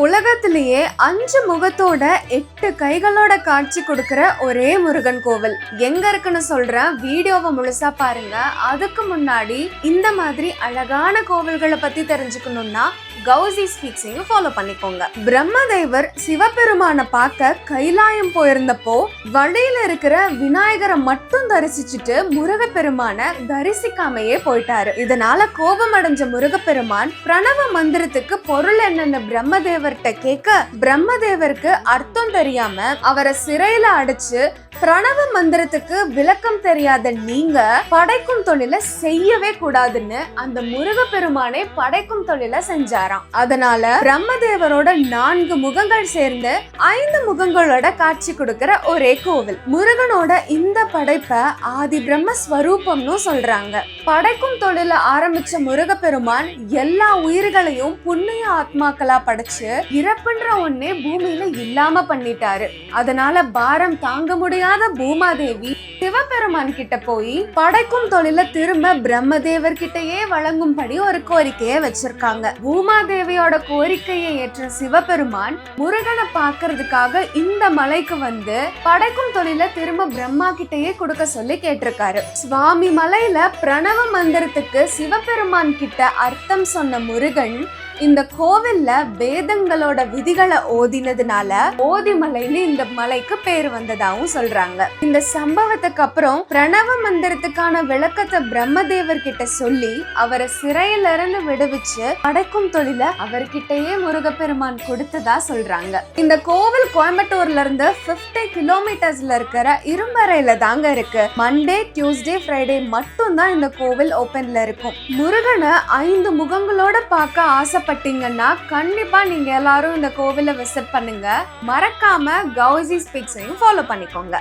உலகத்திலேயே 5 முகத்தோட 8 கைகளோட காட்சி கொடுக்கிற ஒரே முருகன் கோவில் எங்க இருக்குன்னு சொல்றேன். வீடியோவை முழுசா பாருங்க. அதுக்கு முன்னாடி இந்த மாதிரி அழகான கோவில்களை பத்தி தெரிஞ்சுக்கணும்னா கௌசி ஸ்பீக்ஸையும் ஃபாலோ பண்ணிக்கோங்க. பிரம்மதேவர் சிவபெருமான பார்க்க கைலாயம் போயிருந்தப்போ வழியில இருக்கிற விநாயகரை மட்டும் தரிசிச்சுட்டு முருகப்பெருமான தரிசிக்காமையே போயிட்டாரு. இதனால கோபம் அடைஞ்ச முருகப்பெருமான் பிரணவ மந்திரத்துக்கு பொருள் என்னன்னு பிரம்மதேவர்கிட்ட கேட்க, பிரம்மதேவருக்கு அர்த்தம் தெரியாம அவரை சிறையில அடைச்சு பிரணவ மந்திரத்துக்கு விளக்கம் தெரியாத நீங்க படைக்கும் தொழில செய்யவே கூடாதுன்னு அந்த முருகப்பெருமானே படைக்கும் தொழில செஞ்சாராம். அதனால பிரம்மதேவரோட 4 முகங்கள் சேர்ந்து 5 முகங்களோட காட்சி கொடுக்கிற ஒரே கோவில். முருகனோட இந்த படைப்பை ஆதி பிரம்மஸ்வரூபம்னு சொல்றாங்க. படைக்கும் தொழில ஆரம்பிச்ச முருகப்பெருமான் எல்லா உயிர்களையும் புண்ணிய ஆத்மாக்களா படைச்சு இறப்புன்ற ஒன்னே பூமியில இல்லாம பண்ணிட்டாரு. அதனால பாரம் தாங்க முடியாத பூமாதேவி சிவபெருமான் கிட்ட போய் படைக்கும் தொழில திரும்ப பிரம்மதேவர் கிட்டயே வழங்கும்படி ஒரு கோரிக்கையை வச்சிருக்காங்க. பூமாதேவியோட கோரிக்கையை ஏற்ற சிவபெருமான் முருகனை பாக்குறதுக்காக இந்த மலைக்கு வந்து படைக்கும் தொழில திரும்ப பிரம்மா கிட்டயே கொடுக்க சொல்லி கேட்டிருக்காரு. சுவாமி மலையில பிரணவ மந்திரத்துக்கு சிவபெருமான் கிட்ட அர்த்தம் சொன்ன முருகன் இந்த கோவில்ல வேதங்களோட விதிகளை ஓதினதுனால ஓதிமலைன்னு இந்த மலைக்கு பேர் வந்ததாகவும் சொல்றாங்க. இந்த சம்பவத்துக்கு அப்புறம் பிரணவ மந்திரத்துக்கான விளக்கத்தை பிரம்மதேவர் கிட்ட சொல்லி அவரை சிறையில இருந்து விடுவிச்சு படைக்கும் தொழில அவர்கிட்டயே முருகப்பெருமான் கொடுத்ததா சொல்றாங்க. இந்த கோவில் கோயம்புத்தூர்ல இருந்து 50 கிலோமீட்டர்ஸ்ல இருக்கிற இரும்பறையில தாங்க இருக்கு. மண்டே, டியூஸ்டே, ஃப்ரைடே மட்டும் தான் இந்த கோவில் ஓபன்ல இருக்கும். முருகனை 5 முகங்களோட பார்க்க ஆசைப்பட்டீங்கன்னா கண்டிப்பா நீங்க எல்லாரும் இந்த கோவிலை விசிட் பண்ணுங்க. மறக்காம கௌசி ஸ்பீக்ஸையும் ஃபாலோ பண்ணிக்கோங்க.